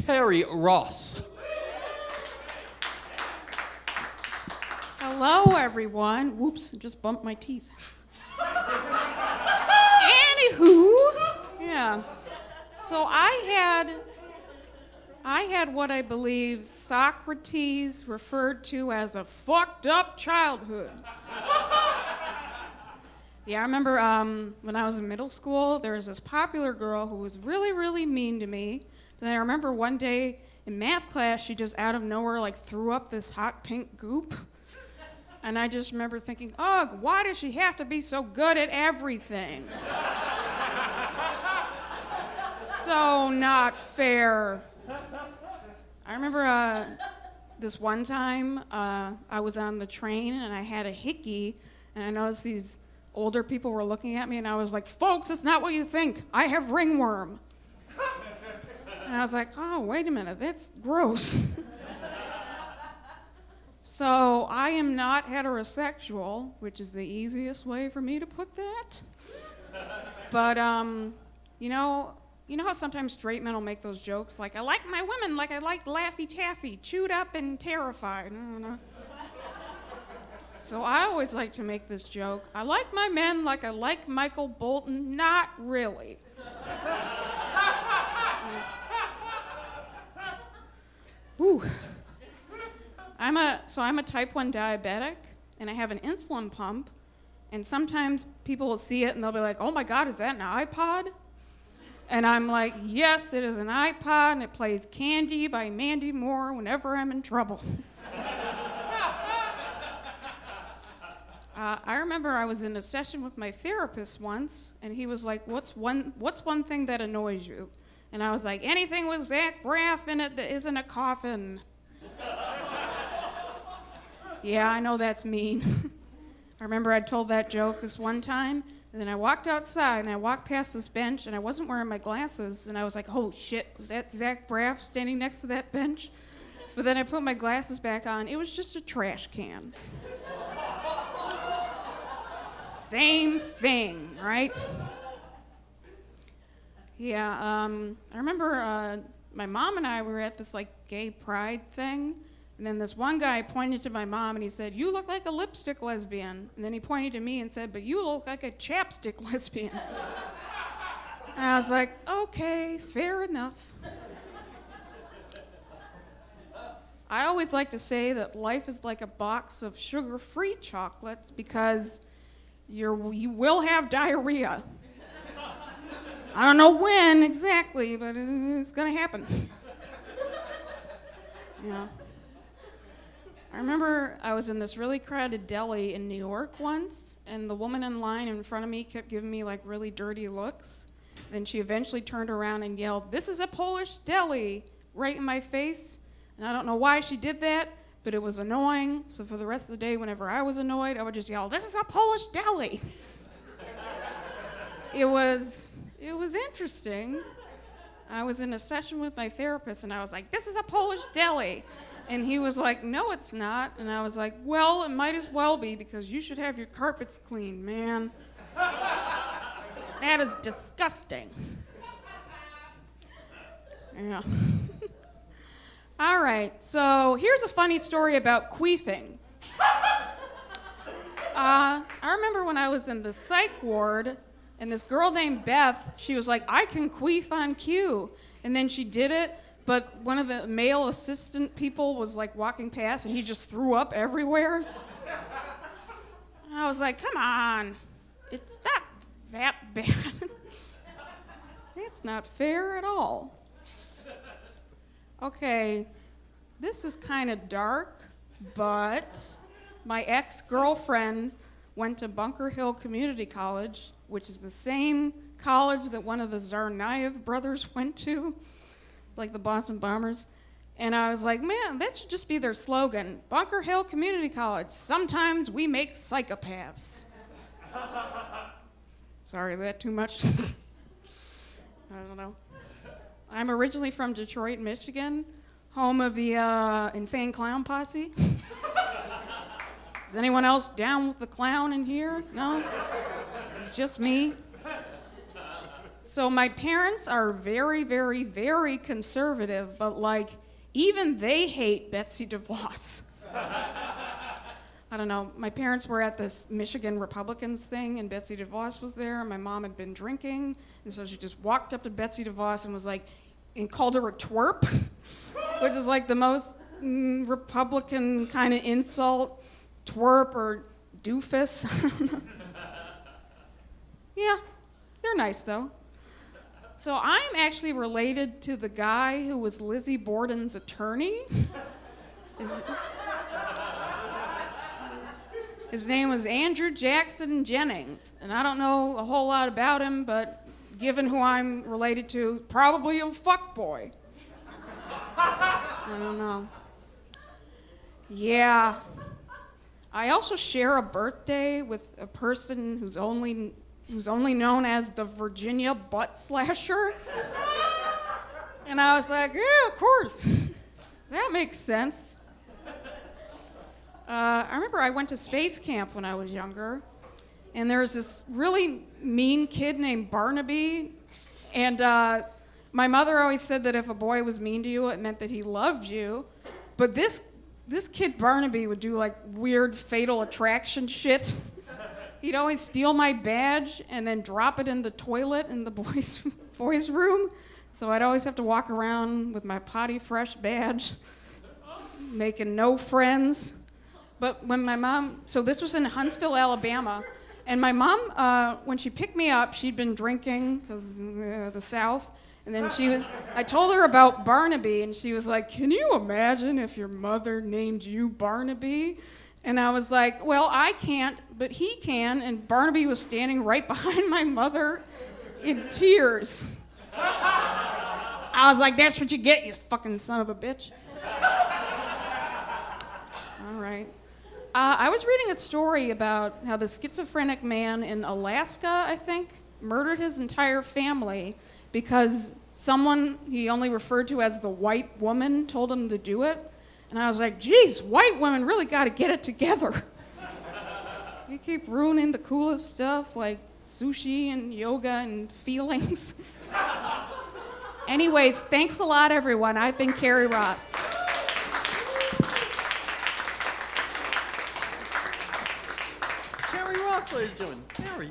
Carrie Ross. Hello, everyone. Whoops, just bumped my teeth. Anywho, yeah. So I had what I believe Socrates referred to as a fucked up childhood. Yeah, I remember when I was in middle school, there was this popular girl who was really, really mean to me. But then I remember one day in math class, she just out of nowhere like threw up this hot pink goop. And I just remember thinking, ugh, why does she have to be so good at everything? So not fair. I remember this one time I was on the train and I had a hickey, and I noticed these older people were looking at me, and I was like, folks, it's not what you think. I have ringworm. And I was like, oh, wait a minute, that's gross. So I am not heterosexual, which is the easiest way for me to put that. But, you know how sometimes straight men will make those jokes, like, I like my women like I like Laffy Taffy, chewed up and terrified. I don't know. So I always like to make this joke. I like my men like I like Michael Bolton, not really. Ooh. I'm a type 1 diabetic, and I have an insulin pump, and sometimes people will see it and they'll be like, oh my God, is that an iPod? And I'm like, yes, it is an iPod, and it plays Candy by Mandy Moore whenever I'm in trouble. I remember I was in a session with my therapist once, and he was like, what's one thing that annoys you? And I was like, anything with Zach Braff in it that isn't a coffin. Yeah, I know that's mean. I remember I told that joke this one time, and then I walked outside, and I walked past this bench, and I wasn't wearing my glasses, and I was like, oh shit, was that Zach Braff standing next to that bench? But then I put my glasses back on. It was just a trash can. Same thing, right? Yeah, I remember my mom and I were at this like gay pride thing, and then this one guy pointed to my mom and he said, you look like a lipstick lesbian. And then he pointed to me and said, but you look like a chapstick lesbian. And I was like, okay, fair enough. I always like to say that life is like a box of sugar-free chocolates because you will have diarrhea. I don't know when exactly, but it's gonna happen. Yeah. I remember I was in this really crowded deli in New York once, and the woman in line in front of me kept giving me like really dirty looks. Then she eventually turned around and yelled, "This is a Polish deli," right in my face. And I don't know why she did that, but it was annoying. So for the rest of the day, whenever I was annoyed, I would just yell, "This is a Polish deli." It was interesting. I was in a session with my therapist, and I was like, "This is a Polish deli." And he was like, "No, it's not." And I was like, "Well, it might as well be, because you should have your carpets cleaned, man." That is disgusting. Yeah. All right, so here's a funny story about queefing. I remember when I was in the psych ward, and this girl named Beth, she was like, "I can queef on cue." And then she did it, but one of the male assistant people was like walking past, and he just threw up everywhere. And I was like, come on, it's not that bad. It's not fair at all. Okay, this is kind of dark, but my ex-girlfriend went to Bunker Hill Community College, which is the same college that one of the Tsarnaev brothers went to, like the Boston Bombers. And I was like, man, that should just be their slogan. Bunker Hill Community College, sometimes we make psychopaths. Sorry, is that too much? I don't know. I'm originally from Detroit, Michigan, home of the Insane Clown Posse. Is anyone else down with the clown in here? No? It's just me? So my parents are very, very, very conservative, but like even they hate Betsy DeVos. I don't know. My parents were at this Michigan Republicans thing, and Betsy DeVos was there, and my mom had been drinking, and so she just walked up to Betsy DeVos and was like, and called her a twerp, which is like the most Republican kind of insult, twerp or doofus. Yeah, they're nice though. So I'm actually related to the guy who was Lizzie Borden's attorney. His name was Andrew Jackson Jennings, and I don't know a whole lot about him, but given who I'm related to, probably a fuckboy. I don't know. Yeah. I also share a birthday with a person who's only known as the Virginia Butt Slasher. And I was like, yeah, of course. That makes sense. I remember I went to space camp when I was younger, and there was this really mean kid named Barnaby, and my mother always said that if a boy was mean to you, it meant that he loved you, but this kid Barnaby would do like weird fatal attraction shit. He'd always steal my badge and then drop it in the toilet in the boys' room, so I'd always have to walk around with my potty fresh badge, making no friends. But when my mom, so this was in Huntsville, Alabama, and my mom, when she picked me up, she'd been drinking, because the South, and then I told her about Barnaby, and she was like, can you imagine if your mother named you Barnaby? And I was like, well, I can't, but he can, and Barnaby was standing right behind my mother in tears. I was like, that's what you get, you fucking son of a bitch. All right. I was reading a story about how the schizophrenic man in Alaska, I think, murdered his entire family because someone he only referred to as the white woman told him to do it. And I was like, geez, white women really got to get it together. You keep ruining the coolest stuff like sushi and yoga and feelings. Anyways, thanks a lot, everyone. I've been Carrie Ross. Carrie Ross, ladies and gentlemen. Carrie.